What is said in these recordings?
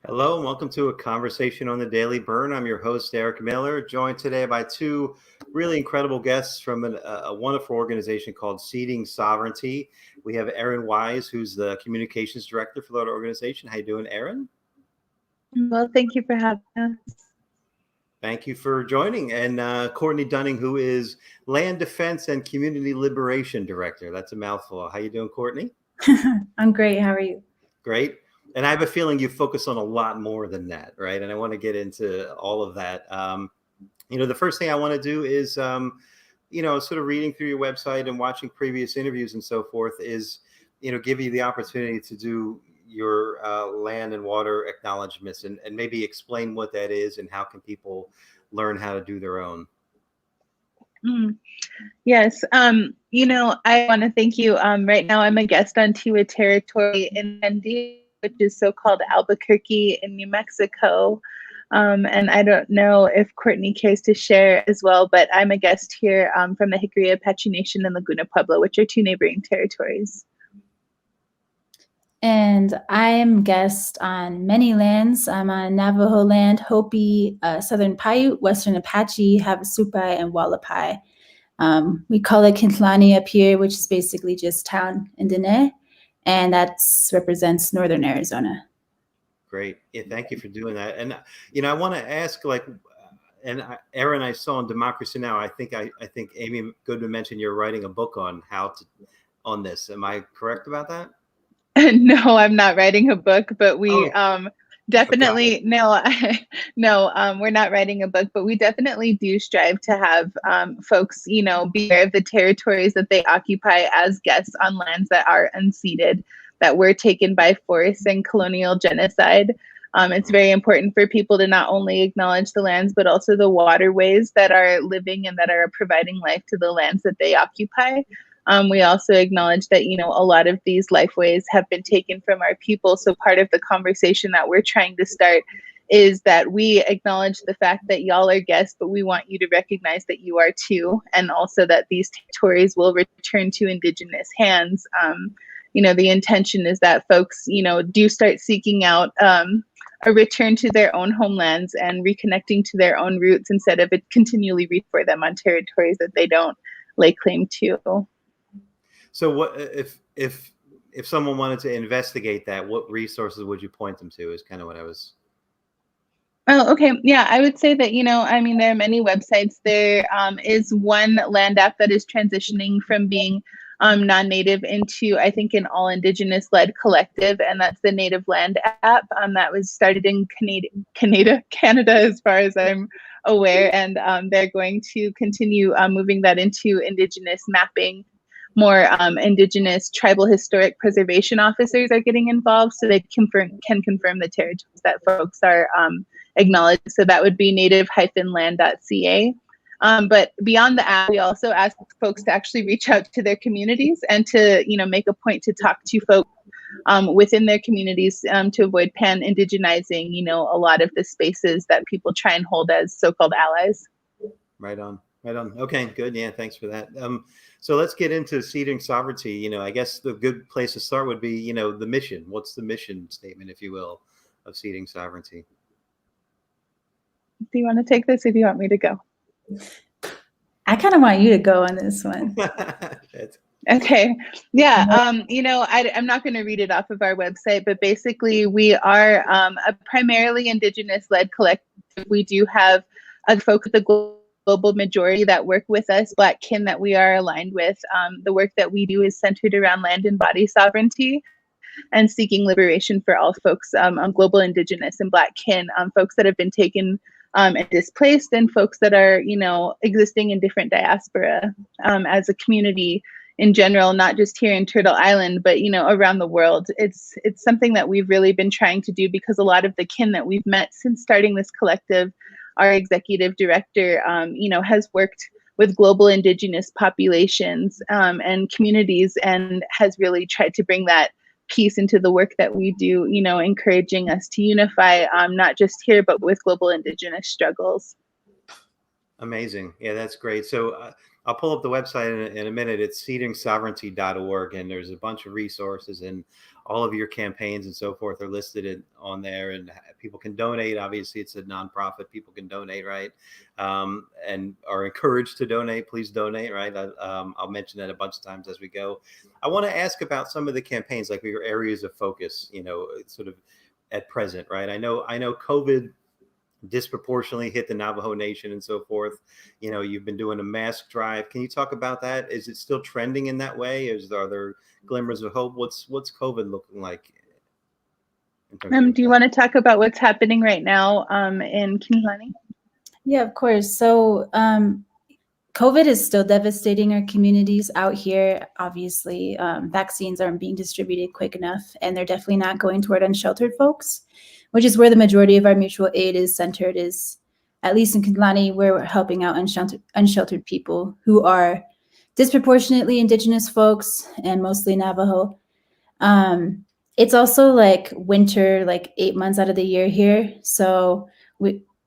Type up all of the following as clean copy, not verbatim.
Hello and welcome to a conversation on the Daily Bern. I'm your host, Eric Miller, joined today by two really incredible guests from a wonderful organization called Seeding Sovereignty. We have Eryn Wise, who's the communications director for that organization. How you doing, Eryn? Well, thank you for having us. Thank you for joining. And Kourtney Dunning, who is Land Defense and Community Liberation Director. That's a mouthful. How you doing, Kourtney? I'm great. How are you? Great. And I have a feeling you focus on a lot more than that, right? And I want to get into all of that. The first thing I want to do is, sort of reading through your website and watching previous interviews and so forth is, give you the opportunity to do your land and water acknowledgements and maybe explain what that is and how can people learn how to do their own. Yes. I want to thank you. Right now I'm a guest on Tiwa territory in India, which is so-called Albuquerque in New Mexico. And I don't know if Kourtney cares to share as well, but I'm a guest here from the Hickory Apache Nation and Laguna Pueblo, which are two neighboring territories. And I'm guest on many lands. I'm on Navajo land, Hopi, Southern Paiute, Western Apache, Havasupai, and Wallapai. We call it Kintlani up here, which is basically just town in Dene, and that represents Northern Arizona. Great. Yeah, thank you for doing that. And, I want to ask, Eryn, I saw on Democracy Now! I think Amy Goodman mentioned you're writing a book on this. Am I correct about that? No, I'm not writing a book, but we definitely we're not writing a book, but we definitely do strive to have folks, be aware of the territories that they occupy as guests on lands that are unceded, that were taken by force and colonial genocide. It's very important for people to not only acknowledge the lands, but also the waterways that are living and that are providing life to the lands that they occupy. We also acknowledge that, a lot of these lifeways have been taken from our people. So part of the conversation that we're trying to start is that we acknowledge the fact that y'all are guests, but we want you to recognize that you are too. And also that these territories will return to Indigenous hands. The intention is that folks, do start seeking out a return to their own homelands and reconnecting to their own roots instead of it continually reach for them on territories that they don't lay claim to. So what if someone wanted to investigate that, what resources would you point them to is kind of what I was. Oh, okay. Yeah, I would say that, there are many websites. There is one land app that is transitioning from being non-native into, I think, an all Indigenous-led collective, and that's the Native Land app that was started in Canada, as far as I'm aware, and they're going to continue moving that into Indigenous mapping. More Indigenous tribal historic preservation officers are getting involved, so they can confirm the territories that folks are acknowledged. So that would be native-land.ca. But beyond the app, we also ask folks to actually reach out to their communities and to, make a point to talk to folks within their communities to avoid pan-indigenizing, a lot of the spaces that people try and hold as so-called allies. Right on. Okay, good. Yeah, thanks for that. So let's get into Seeding Sovereignty. I guess the good place to start would be, the mission. What's the mission statement, if you will, of Seeding Sovereignty? Do you want to take this or do you want me to go? I kind of want you to go on this one. Okay. Yeah. I'm not going to read it off of our website, but basically we are a primarily Indigenous-led collective. We do have folks at the global majority that work with us, Black kin that we are aligned with. The work that we do is centered around land and body sovereignty and seeking liberation for all folks on global Indigenous and Black kin, folks that have been taken and displaced, and folks that are, existing in different diaspora as a community in general, not just here in Turtle Island, but, around the world. It's something that we've really been trying to do because a lot of the kin that we've met since starting this collective, our executive director, has worked with global Indigenous populations and communities and has really tried to bring that piece into the work that we do, encouraging us to unify, not just here, but with global Indigenous struggles. Amazing. Yeah, that's great. So I'll pull up the website in a minute. It's seedingsovereignty.org, and there's a bunch of resources, and all of your campaigns and so forth are listed on there, and people can donate. Obviously, it's a nonprofit. People can donate, right? And are encouraged to donate. Please donate, right? I'll mention that a bunch of times as we go. I want to ask about some of the campaigns, like your areas of focus, sort of at present, right? I know COVID disproportionately hit the Navajo Nation and so forth. You've been doing a mask drive. Can you talk about that? Is it still trending in that way? Are there glimmers of hope? What's COVID looking like? Do you want to talk about what's happening right now in Kinilani? Yeah, of course. So COVID is still devastating our communities out here. Obviously, vaccines aren't being distributed quick enough, and they're definitely not going toward unsheltered folks, which is where the majority of our mutual aid is centered, is at least in Kinilani, where we're helping out unsheltered people who are disproportionately Indigenous folks and mostly Navajo. It's also like winter, like 8 months out of the year here. So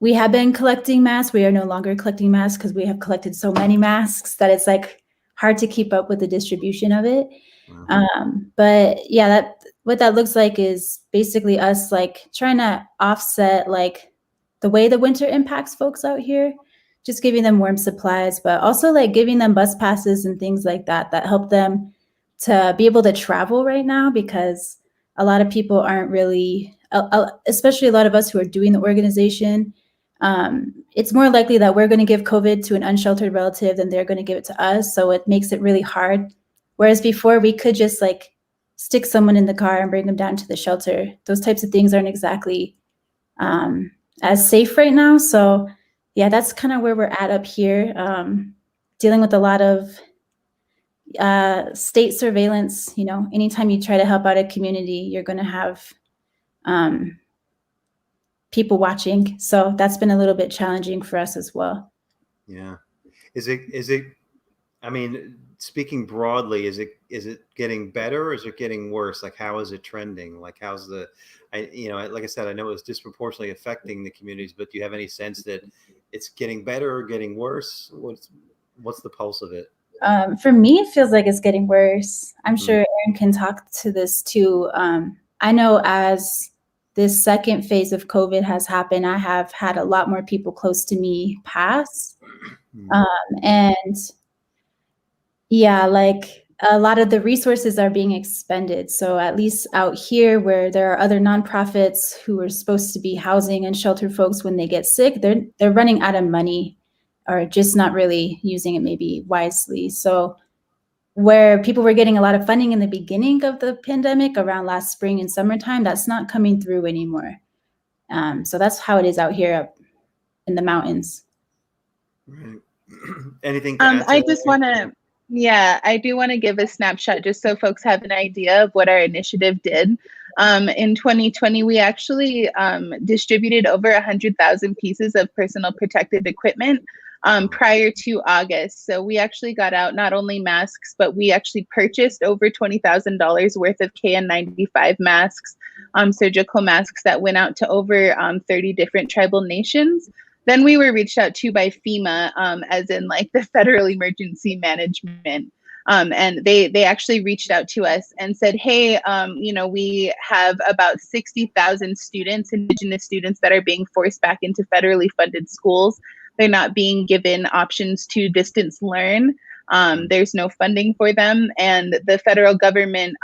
we have been collecting masks. We are no longer collecting masks because we have collected so many masks that it's like hard to keep up with the distribution of it. But yeah, what that looks like is basically us like trying to offset like the way the winter impacts folks out here, just giving them warm supplies, but also like giving them bus passes and things like that help them to be able to travel right now, because a lot of people aren't really, especially a lot of us who are doing the organization, it's more likely that we're going to give COVID to an unsheltered relative than they're going to give it to us. So it makes it really hard. Whereas before we could just like stick someone in the car and bring them down to the shelter. Those types of things aren't exactly as safe right now. So yeah, that's kind of where we're at up here, dealing with a lot of state surveillance. Anytime you try to help out a community, you're going to have people watching. So that's been a little bit challenging for us as well. Yeah. Is it, I mean, speaking broadly, is it getting better or is it getting worse? Like, how is it trending? Like, how's like I said, I know it's disproportionately affecting the communities, but do you have any sense that it's getting better or getting worse? What's the pulse of it? For me, it feels like it's getting worse. I'm sure Eryn can talk to this too. I know as this second phase of COVID has happened, I have had a lot more people close to me pass. And yeah, like a lot of the resources are being expended. So at least out here where there are other nonprofits who are supposed to be housing and shelter folks when they get sick, they're running out of money or just not really using it maybe wisely. So where people were getting a lot of funding in the beginning of the pandemic around last spring and summertime, that's not coming through anymore. So that's how it is out here up in the mountains. Right. Anything? I just want to, I do want to give a snapshot just so folks have an idea of what our initiative did. In 2020, we actually distributed over 100,000 pieces of personal protective equipment prior to August. So we actually got out not only masks, but we actually purchased over $20,000 worth of KN95 masks, surgical masks that went out to over 30 different tribal nations. Then we were reached out to by FEMA, as in like the Federal Emergency Management. And they actually reached out to us and said, hey, we have about 60,000 students, Indigenous students, that are being forced back into federally funded schools. They're not being given options to distance learn. There's no funding for them. And the federal government,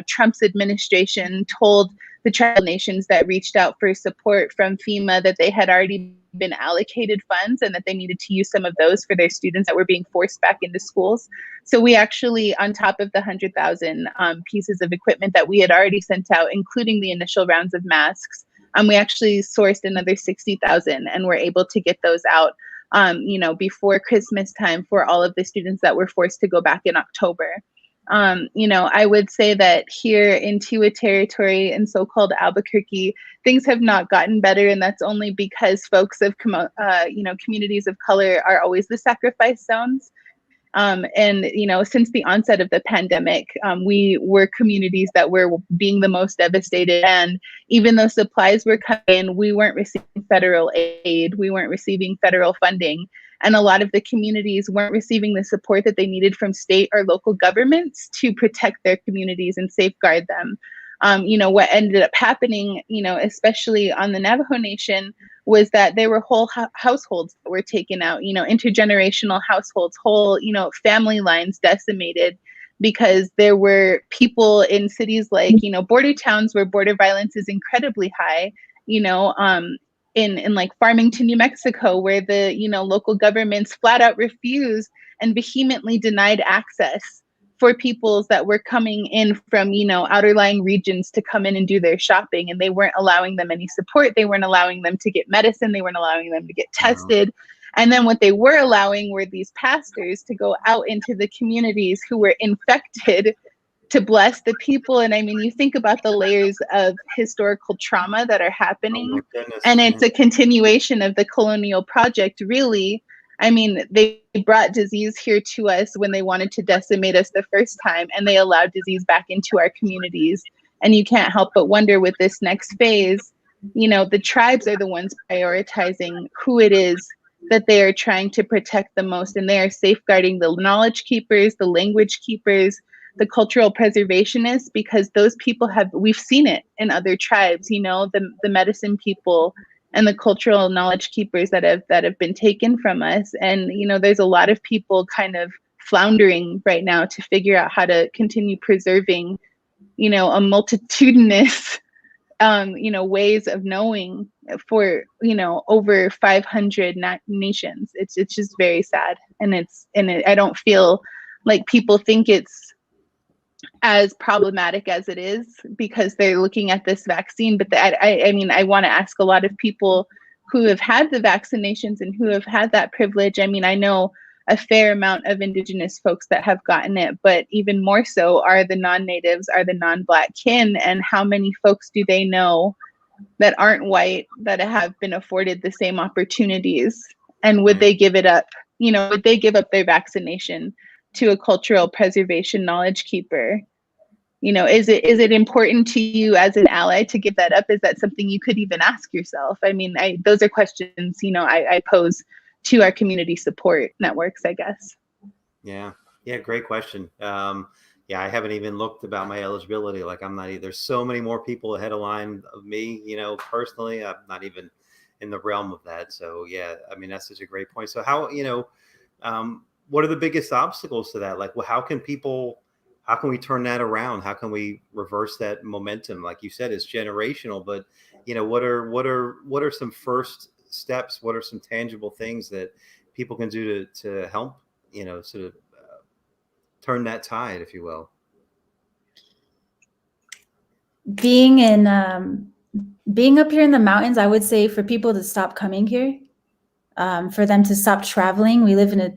Trump's administration told the tribal nations that reached out for support from FEMA that they had already been allocated funds and that they needed to use some of those for their students that were being forced back into schools. So we actually, on top of the 100,000 pieces of equipment that we had already sent out, including the initial rounds of masks, we actually sourced another 60,000 and were able to get those out, before Christmas time for all of the students that were forced to go back in October. I would say that here in Tiwa Territory and so-called Albuquerque, things have not gotten better, and that's only because folks of, communities of color are always the sacrifice zones. Since the onset of the pandemic, we were communities that were being the most devastated. And even though supplies were coming in, we weren't receiving federal aid, we weren't receiving federal funding. And a lot of the communities weren't receiving the support that they needed from state or local governments to protect their communities and safeguard them. What ended up happening, especially on the Navajo Nation, was that there were whole households that were taken out, intergenerational households, whole, family lines decimated, because there were people in cities like, border towns where border violence is incredibly high, in like Farmington, New Mexico, where the, local governments flat out refused and vehemently denied access for peoples that were coming in from, outerlying regions to come in and do their shopping. And they weren't allowing them any support. They weren't allowing them to get medicine. They weren't allowing them to get tested. And then what they were allowing were these pastors to go out into the communities who were infected to bless the people. And I mean, you think about the layers of historical trauma that are happening, and it's a continuation of the colonial project, really. I mean, they brought disease here to us when they wanted to decimate us the first time, and they allowed disease back into our communities. And you can't help but wonder with this next phase, the tribes are the ones prioritizing who it is that they are trying to protect the most. And they are safeguarding the knowledge keepers, the language keepers, the cultural preservationists, because those people we've seen it in other tribes, the medicine people and the cultural knowledge keepers that have been taken from us. And, there's a lot of people kind of floundering right now to figure out how to continue preserving, a multitudinous, ways of knowing for, over 500 nations. It's just very sad. And I don't feel like people think it's as problematic as it is because they're looking at this vaccine. But I want to ask a lot of people who have had the vaccinations and who have had that privilege. I mean, I know a fair amount of Indigenous folks that have gotten it, but even more so are the non-natives, are the non-Black kin. And how many folks do they know that aren't white that have been afforded the same opportunities? And would they give it up? Would they give up their vaccination to a cultural preservation knowledge keeper? Is it important to you as an ally to give that up? Is that something you could even ask yourself? I mean, those are questions, I pose to our community support networks, I guess. Yeah. Great question. I haven't even looked about my eligibility. Like I'm not either. There's so many more people ahead of line of me, personally, I'm not even in the realm of that. So yeah, I mean, that's such a great point. So how, what are the biggest obstacles to that? Like, well, how can we turn that around? How can we reverse that momentum? Like you said, it's generational, but what are some first steps? What are some tangible things that people can do to help, sort of turn that tide, if you will? Being up here in the mountains, I would say for people to stop coming here. For them to stop traveling.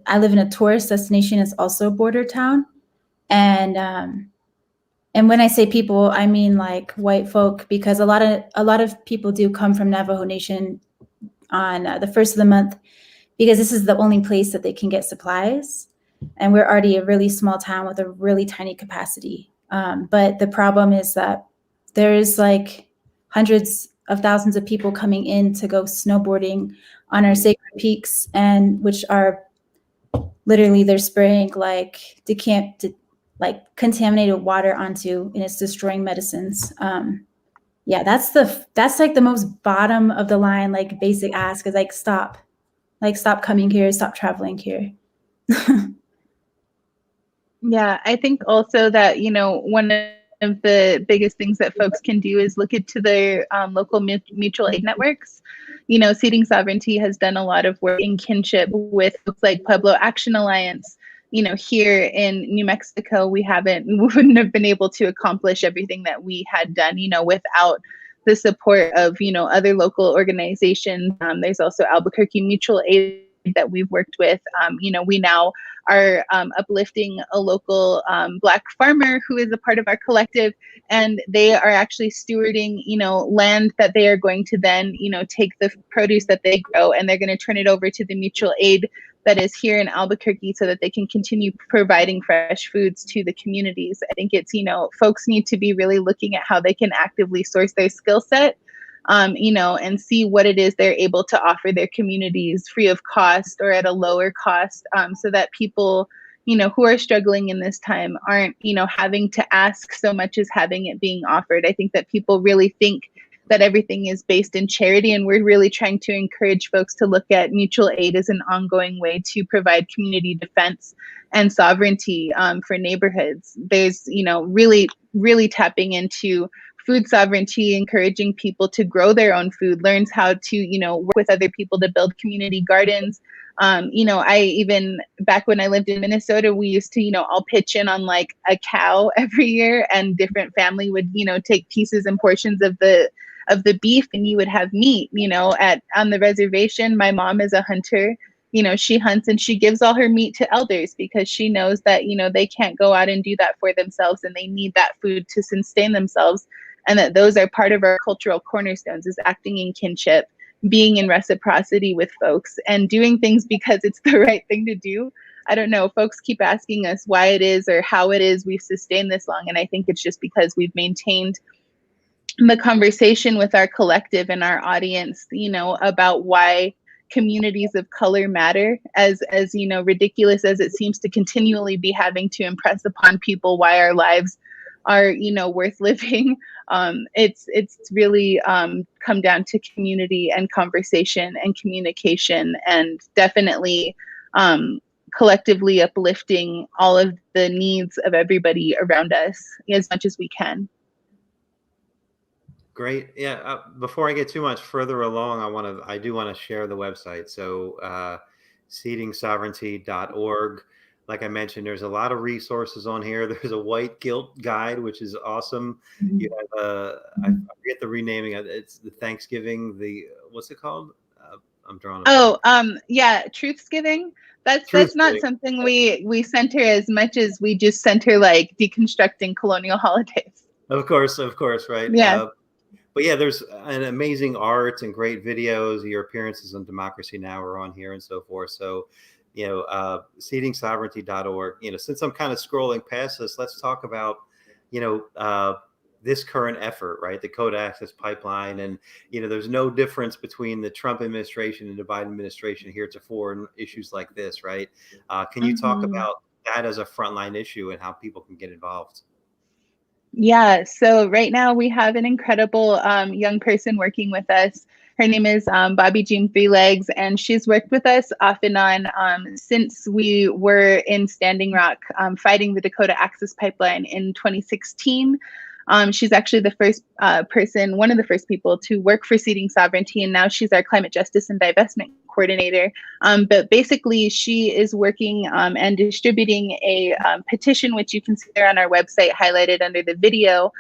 I live in a tourist destination. It's also a border town. And when I say people, I mean like white folk, because a lot of people do come from Navajo Nation on the first of the month, because this is the only place that they can get supplies. And we're already a really small town with a really tiny capacity. But the problem is that there's like hundreds of thousands of people coming in to go snowboarding on our sacred peaks, and which are literally they're spraying like contaminated water onto, and it's destroying medicines. That's like the most bottom of the line, like basic ask is like stop coming here, stop traveling here. Yeah, I think also that, one of the biggest things that folks can do is look into their local mutual aid networks. Seeding Sovereignty has done a lot of work in kinship with folks like Pueblo Action Alliance. Here in New Mexico, we wouldn't have been able to accomplish everything that we had done, without the support of, other local organizations. There's also Albuquerque Mutual Aid that we've worked with. We now are uplifting a local Black farmer who is a part of our collective, and they are actually stewarding, land that they are going to then, take the produce that they grow, and they're going to turn it over to the mutual aid that is here in Albuquerque so that they can continue providing fresh foods to the communities. I think it's, folks need to be really looking at how they can actively source their skill set and see what it is they're able to offer their communities free of cost or at a lower cost, so that people, who are struggling in this time aren't, having to ask so much as having it being offered. I think that people really think that everything is based in charity, and we're really trying to encourage folks to look at mutual aid as an ongoing way to provide community defense and sovereignty for neighborhoods. There's, really, really tapping into food sovereignty, encouraging people to grow their own food, learns how to, work with other people to build community gardens. I even, back when I lived in Minnesota, we used to, all pitch in on like a cow every year, and different family would, take pieces and portions of the beef, and you would have meat, on the reservation. My mom is a hunter. She hunts and she gives all her meat to elders because she knows that, they can't go out and do that for themselves, and they need that food to sustain themselves. And that those are part of our cultural cornerstones, is acting in kinship, being in reciprocity with folks, and doing things because it's the right thing to do. I don't know, folks keep asking us why it is or how it is we've sustained this long. And I think it's just because we've maintained the conversation with our collective and our audience, about why communities of color matter, as ridiculous as it seems to continually be having to impress upon people why our lives are, worth living. It's really come down to community and conversation and communication, and definitely collectively uplifting all of the needs of everybody around us as much as we can. Great. Yeah. Before I get too much further along, I do want to share the website. So seedingsovereignty.org. Like I mentioned, there's a lot of resources on here. There's a white guilt guide, which is awesome. Mm-hmm. You have I forget the renaming. It's the Thanksgiving. What's it called? I'm drawing. Yeah, Truthsgiving. That's not something we center as much as we just center like deconstructing colonial holidays. Of course, right? Yeah. But yeah, there's an amazing art and great videos. Your appearances on Democracy Now! Are on here and so forth. So, seedingsovereignty.org. Since I'm kind of scrolling past this, let's talk about, this current effort, right? The Dakota Access Pipeline. And, there's no difference between the Trump administration and the Biden administration heretofore in issues like this, right? Can you talk about that as a frontline issue and how people can get involved? Yeah, so right now we have an incredible young person working with us. Her name is Bobby Jean Three Legs, and she's worked with us off and on since we were in Standing Rock fighting the Dakota Access Pipeline in 2016. She's actually the first person, one of the first people to work for Seeding Sovereignty, and now she's our climate justice and divestment coordinator. But basically, she is working and distributing a petition, which you can see there on our website, highlighted under the video,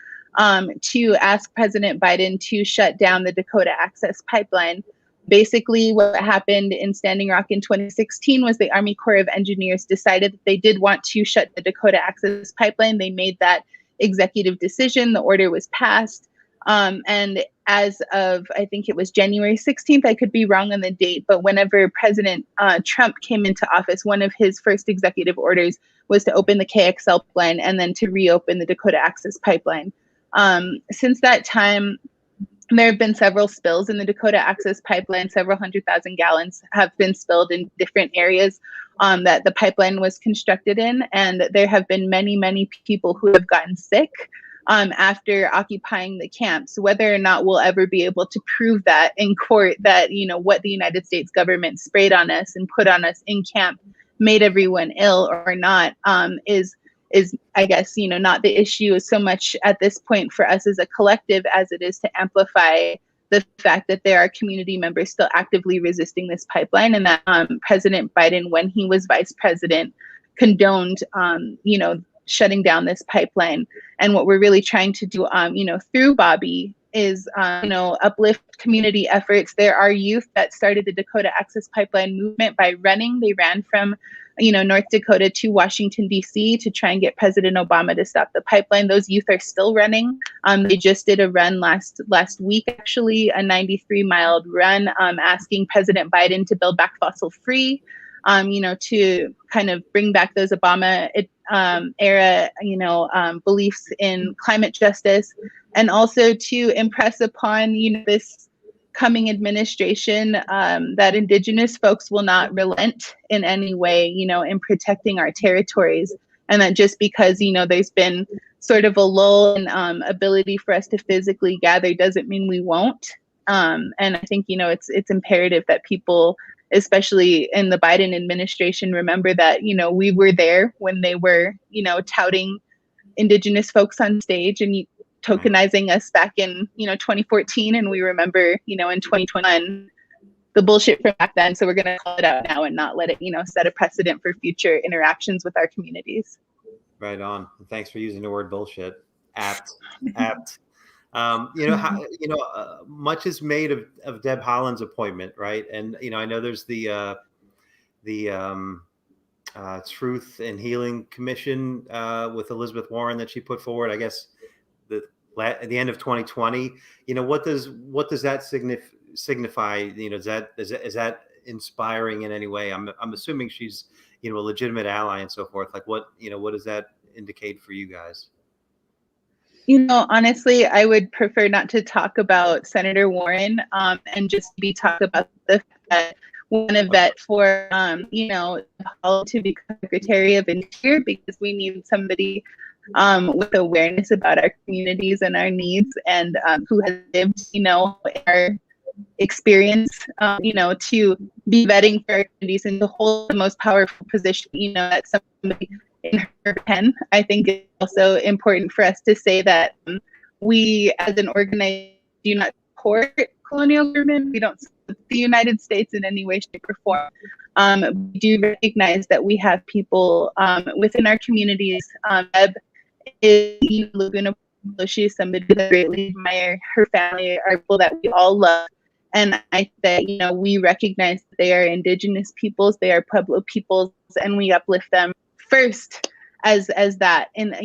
to ask President Biden to shut down the Dakota Access Pipeline. Basically, what happened in Standing Rock in 2016 was the Army Corps of Engineers decided that they did want to shut the Dakota Access Pipeline. They made that executive decision. The order was passed. And as of, I think it was January 16th, I could be wrong on the date, but whenever President Trump came into office, one of his first executive orders was to open the KXL pipeline and then to reopen the Dakota Access Pipeline. Since that time, there have been several spills in the Dakota Access Pipeline. Several 100,000 gallons have been spilled in different areas that the pipeline was constructed in. And there have been many, many people who have gotten sick after occupying the camps. Whether or not we'll ever be able to prove that in court, that, what the United States government sprayed on us and put on us in camp made everyone ill or not, is I guess, not the issue so much at this point for us as a collective as it is to amplify the fact that there are community members still actively resisting this pipeline, and that President Biden, when he was vice president, condoned, shutting down this pipeline. And what we're really trying to do, through Bobby is, uplift community efforts. There are youth that started the Dakota Access Pipeline movement by running. They ran from North Dakota to Washington, D.C. to try and get President Obama to stop the pipeline. Those youth are still running. They just did a run last week, actually, a 93-mile run asking President Biden to build back fossil free. to kind of bring back those Obama era, beliefs in climate justice, and also to impress upon, this coming administration that Indigenous folks will not relent in any way, in protecting our territories. And that just because, there's been sort of a lull in ability for us to physically gather doesn't mean we won't. And I think, it's imperative that people, especially in the Biden administration, remember that, we were there when they were, touting Indigenous folks on stage and tokenizing us back in, 2014. And we remember, in 2021, the bullshit from back then. So we're going to call it out now and not let it, set a precedent for future interactions with our communities. Right on. Thanks for using the word bullshit. Apt. Much is made of Deb Haaland's appointment, right? And I know there's the Truth and Healing Commission with Elizabeth Warren that she put forward. I guess at the end of 2020. What does that signify? Is that inspiring in any way? I'm assuming she's a legitimate ally and so forth. Like what does that indicate for you guys? Honestly, I would prefer not to talk about Senator Warren and just talk about the fact that one of vet for, to become Secretary of Interior, because we need somebody with awareness about our communities and our needs, and who has lived, our experience, to be vetting for our communities and to hold the most powerful position, that somebody in her pen. I think it's also important for us to say that we as an organization do not support colonial government. We don't support the United States in any way, shape, or form. We do recognize that we have people within our communities. Deb is Laguna. She is somebody that I greatly admire. Her family are people that we all love. And I think that, we recognize that they are Indigenous peoples, they are Pueblo peoples, and we uplift them first as that, and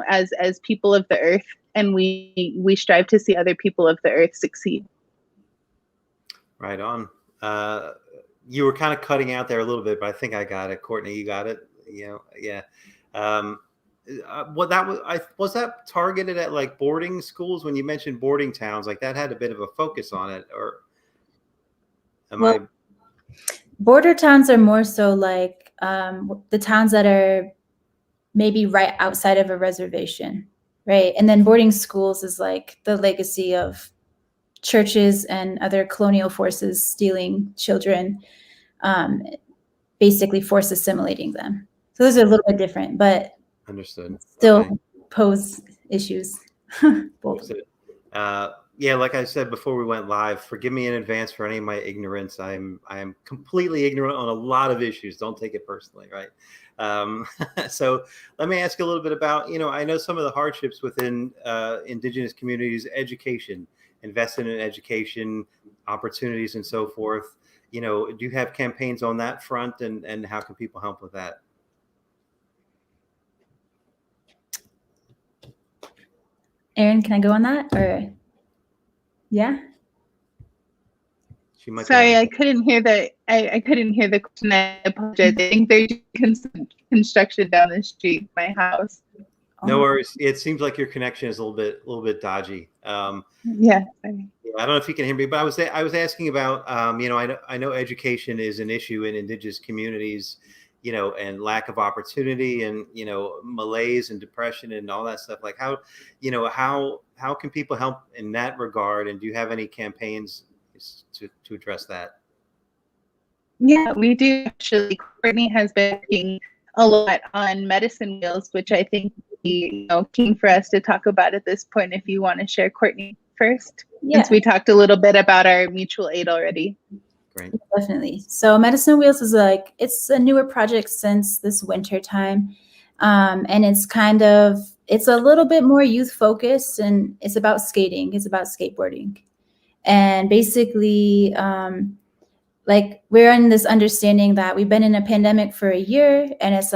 as people of the earth, and we strive to see other people of the earth succeed. Right on. You were kind of cutting out there a little bit, but I think I got it. Kourtney, you got it. Yeah. Was that targeted at like boarding schools? When you mentioned boarding towns, like that had a bit of a focus on it, or border towns are more so like the towns that are maybe right outside of a reservation, right? And then boarding schools is like the legacy of churches and other colonial forces stealing children, basically force assimilating them. So those are a little bit different, but understood. Still pose issues. Both. Yeah, like I said before we went live, forgive me in advance for any of my ignorance. I am completely ignorant on a lot of issues. Don't take it personally, right? So let me ask you a little bit about, I know some of the hardships within Indigenous communities, education, investing in education, opportunities, and so forth. Do you have campaigns on that front, and how can people help with that? Eryn, can I go on that, or? Yeah. Sorry, I couldn't hear the. I couldn't hear the question. I apologize. I think there's construction down the street, my house. No worries. It seems like your connection is a little bit dodgy. Yeah. Sorry. I don't know if you can hear me, but I was asking about. I know education is an issue in Indigenous communities, and lack of opportunity, and malaise and depression and all that stuff. Like how can people help in that regard? And do you have any campaigns to address that? Yeah, we do actually. Kourtney has been working a lot on medicine wheels, which I think would be keen for us to talk about at this point. If you want to share, Kourtney, first, since we talked a little bit about our mutual aid already. Great. Definitely. So Medicine Wheels is it's a newer project since this winter time. And it's a little bit more youth focused, and it's about skating. It's about skateboarding. And basically, we're in this understanding that we've been in a pandemic for a year, and it's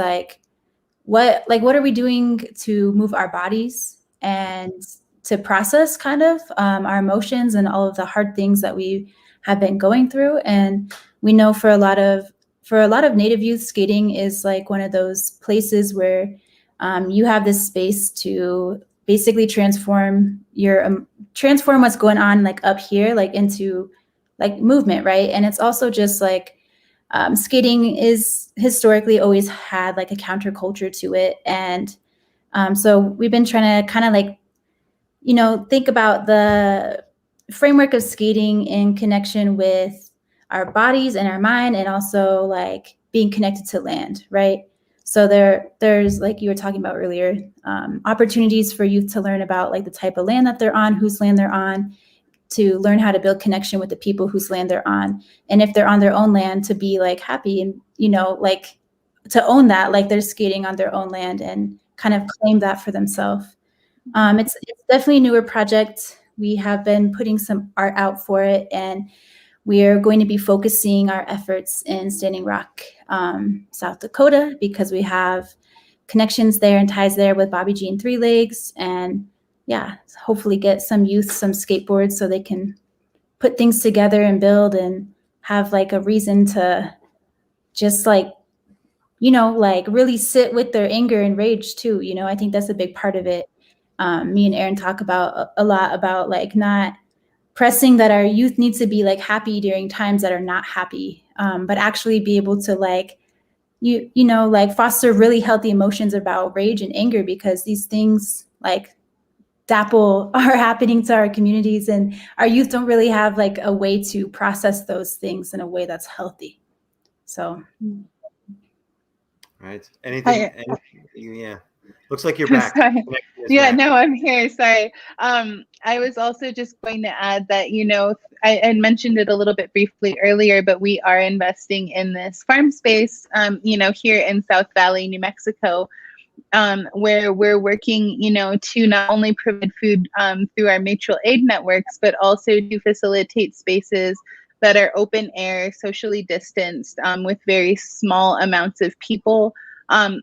what are we doing to move our bodies and to process our emotions and all of the hard things that we have been going through. And we know for a lot of for a lot of Native youth, skating is like one of those places where you have this space to basically transform what's going on like up here, like into like movement, right? And it's also just like skating is historically always had like a counterculture to it. And so we've been trying to kind of like, think about the framework of skating in connection with our bodies and our mind, and also like being connected to land, right? So there's like you were talking about earlier, opportunities for youth to learn about like the type of land that they're on, whose land they're on, to learn how to build connection with the people whose land they're on. And if they're on their own land, to be like happy and, like to own that, like they're skating on their own land and kind of claim that for themselves. It's definitely a newer project. We have been putting some art out for it, and we are going to be focusing our efforts in Standing Rock, South Dakota, because we have connections there and ties there with Bobby Jean Three Legs, and hopefully get some youth some skateboards so they can put things together and build and have like a reason to just like, like really sit with their anger and rage too. I think that's a big part of it. Me and Eryn talk about a lot about like not pressing that our youth needs to be like happy during times that are not happy, but actually be able to like, like foster really healthy emotions about rage and anger, because these things like DAPL are happening to our communities, and our youth don't really have like a way to process those things in a way that's healthy. So. Right. Anything? Yeah. Looks like you're back. Yeah, no, I'm here. Sorry. I was also just going to add that, I mentioned it a little bit briefly earlier, but we are investing in this farm space, here in South Valley, New Mexico, where we're working, to not only provide food through our mutual aid networks, but also to facilitate spaces that are open air, socially distanced, with very small amounts of people,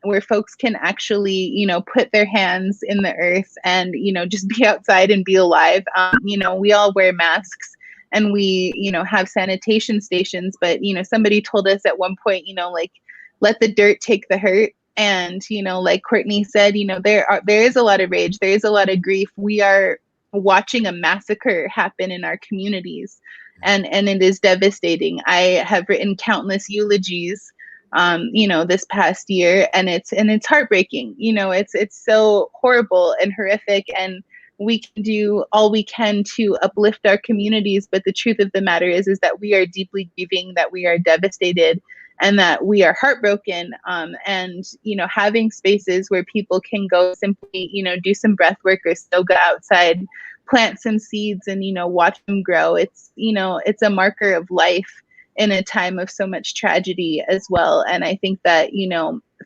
where folks can actually, put their hands in the earth and, just be outside and be alive. We all wear masks and we, have sanitation stations, but, somebody told us at one point, like, let the dirt take the hurt. And, like Kourtney said, there is a lot of rage, there is a lot of grief. We are watching a massacre happen in our communities. And it is devastating. I have written countless eulogies, this past year, and it's heartbreaking. It's so horrible and horrific, and we can do all we can to uplift our communities. But the truth of the matter is that we are deeply grieving, that we are devastated, and that we are heartbroken. And having spaces where people can go simply, do some breath work or yoga outside, plant some seeds and, watch them grow. It's a marker of life in a time of so much tragedy as well. And I think that,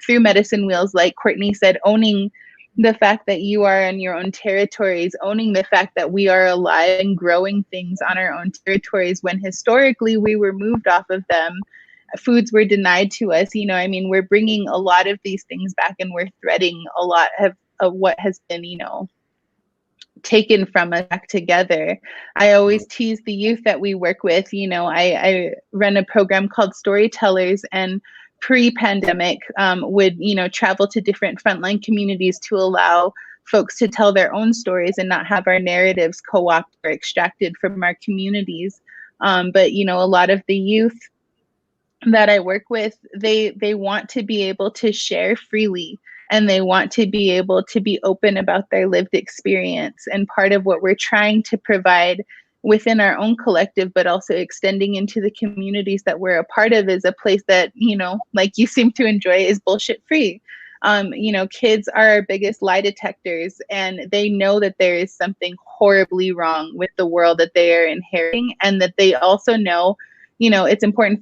through Medicine Wheels, like Kourtney said, owning the fact that you are in your own territories, owning the fact that we are alive and growing things on our own territories when historically we were moved off of them, foods were denied to us. We're bringing a lot of these things back, and we're threading a lot of what has been, taken from us back together. I always tease the youth that we work with. I run a program called Storytellers, and pre-pandemic would travel to different frontline communities to allow folks to tell their own stories and not have our narratives co-opted or extracted from our communities. But a lot of the youth that I work with, they want to be able to share freely, and they want to be able to be open about their lived experience. And part of what we're trying to provide within our own collective, but also extending into the communities that we're a part of, is a place that, like you seem to enjoy, is bullshit free. Kids are our biggest lie detectors, and they know that there is something horribly wrong with the world that they are inheriting, and that they also know, it's important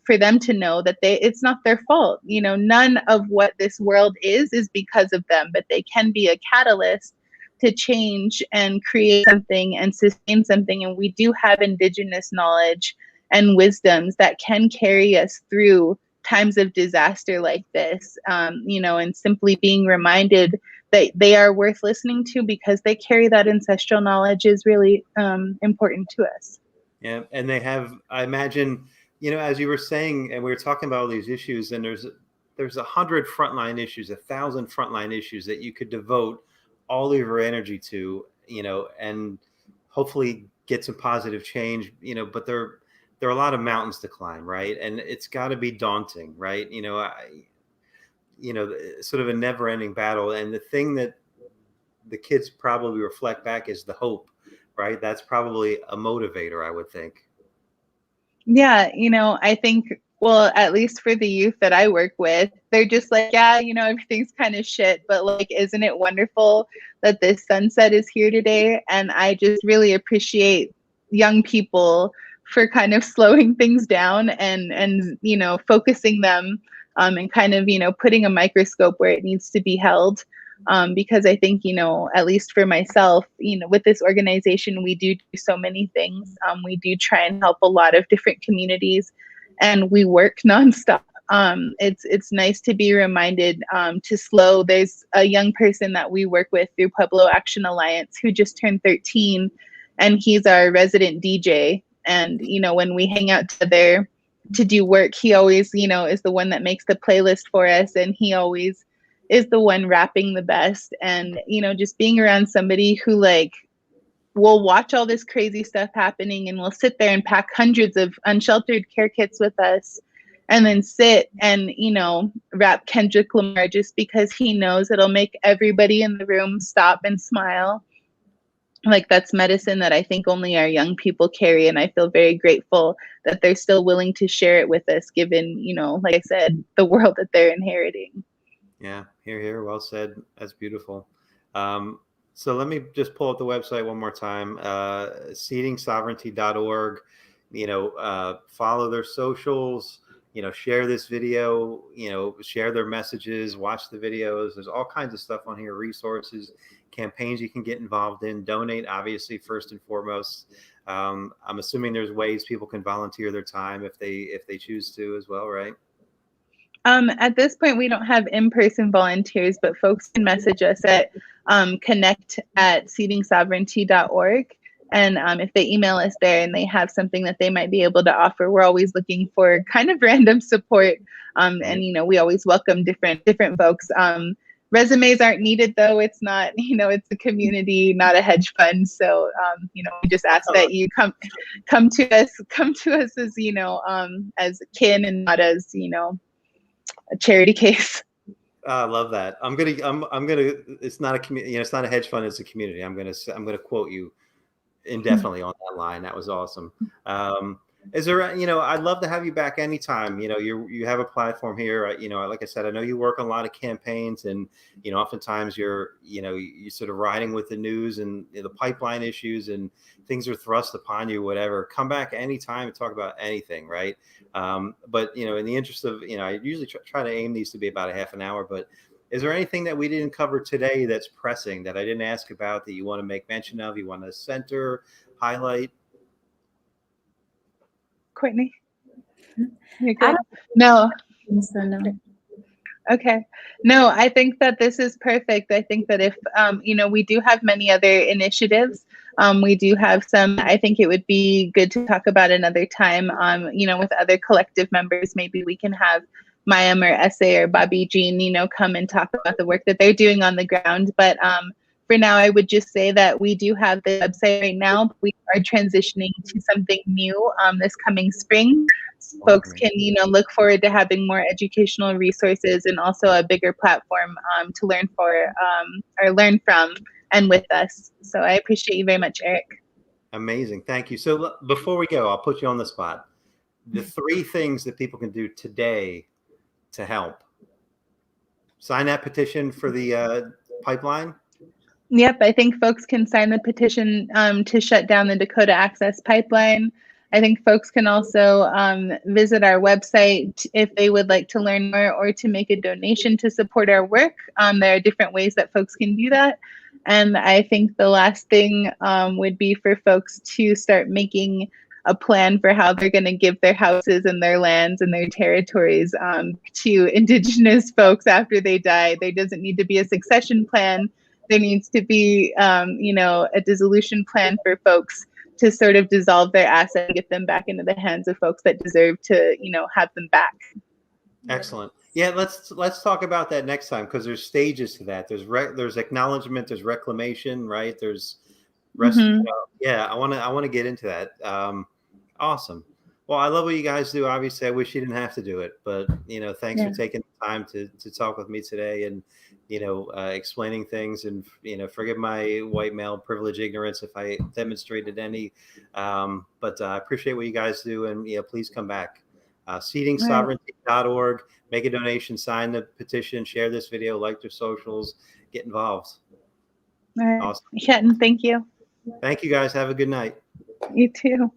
for them to know that it's not their fault. None of what this world is because of them, but they can be a catalyst to change and create something and sustain something. And we do have Indigenous knowledge and wisdoms that can carry us through times of disaster like this, and simply being reminded that they are worth listening to because they carry that ancestral knowledge is really important to us. Yeah, and they have, I imagine, you know, as you were saying, and we were talking about all these issues, and there's 100 frontline issues, 1,000 frontline issues that you could devote all of your energy to, you know, and hopefully get some positive change, you know, but there are a lot of mountains to climb, right? And it's got to be daunting, right? You know, sort of a never-ending battle. And the thing that the kids probably reflect back is the hope, right? That's probably a motivator, I would think. Yeah, you know, I think, well, at least for the youth that I work with, they're just like, yeah, you know, everything's kind of shit, but like, isn't it wonderful that this sunset is here today? And I just really appreciate young people for kind of slowing things down and you know, focusing them and kind of, you know, putting a microscope where it needs to be held. Because I think, you know, at least for myself, you know, with this organization, we do so many things. We do try and help a lot of different communities, and we work nonstop. It's nice to be reminded to slow. There's a young person that we work with through Pueblo Action Alliance who just turned 13, and he's our resident DJ. And, you know, when we hang out together to do work, he always, you know, is the one that makes the playlist for us, and he always is the one rapping the best. And, you know, just being around somebody who like will watch all this crazy stuff happening and will sit there and pack hundreds of unsheltered care kits with us and then sit and, you know, rap Kendrick Lamar just because he knows it'll make everybody in the room stop and smile. Like, that's medicine that I think only our young people carry. And I feel very grateful that they're still willing to share it with us, given, you know, like I said, the world that they're inheriting. Yeah, here. Well said. That's beautiful. So let me just pull up the website one more time, seedingsovereignty.org. You know, follow their socials, you know, share this video, you know, share their messages, watch the videos. There's all kinds of stuff on here, resources, campaigns you can get involved in, donate, obviously, first and foremost. I'm assuming there's ways people can volunteer their time if they choose to as well, right? At this point, we don't have in-person volunteers, but folks can message us at connect@seedingsovereignty.org. And if they email us there and they have something that they might be able to offer, we're always looking for kind of random support. And, you know, we always welcome different folks. Resumes aren't needed, though. It's not, you know, it's a community, not a hedge fund. So, you know, we just ask that you come to us as, you know, as kin and not as, you know, a charity case. I love that. I'm gonna. It's not a community. You know, it's not a hedge fund. It's a community. I'm gonna quote you indefinitely on that line. That was awesome. Is there? You know, I'd love to have you back anytime. You know, you have a platform here. You know, like I said, I know you work on a lot of campaigns, and you know, oftentimes you're sort of riding with the news and the pipeline issues, and things are thrust upon you. Whatever. Come back anytime and talk about anything, right? But you know, in the interest of, you know, I usually try to aim these to be about a half an hour. But is there anything that we didn't cover today that's pressing that I didn't ask about that you want to make mention of? You want to center, highlight? Kourtney? You're good? No. So no. Okay. No, I think that this is perfect. I think that if, you know, we do have many other initiatives. We do have some, I think it would be good to talk about another time, you know, with other collective members. Maybe we can have Mayim or Essay or Bobby Jean, you know, come and talk about the work that they're doing on the ground. But for now, I would just say that we do have the website right now. We are transitioning to something new this coming spring. Folks can, you know, look forward to having more educational resources and also a bigger platform to learn from and with us. So I appreciate you very much, Eric. Amazing. Thank you. So before we go, I'll put you on the spot. The 3 things that people can do today to help. Sign that petition for the pipeline. Yep, I think folks can sign the petition to shut down the Dakota Access Pipeline. I think folks can also visit our website if they would like to learn more or to make a donation to support our work. There are different ways that folks can do that. And I think the last thing would be for folks to start making a plan for how they're going to give their houses and their lands and their territories to Indigenous folks after they die. There doesn't need to be a succession plan. There needs to be, you know, a dissolution plan for folks to sort of dissolve their assets and get them back into the hands of folks that deserve to, have them back. Excellent. Yeah, let's talk about that next time, because there's stages to that. There's acknowledgement, there's reclamation, right? There's yeah, I want to get into that. Awesome. Well, I love what you guys do. Obviously, I wish you didn't have to do it, but thanks for taking the time to talk with me today, and explaining things, and forgive my white male privilege ignorance if I demonstrated any, but I appreciate what you guys do, and please come back. Seedingsovereignty.org. Make a donation, sign the petition, share this video, like their socials, get involved. All right. Awesome. Keaton, thank you. Thank you guys. Have a good night. You too.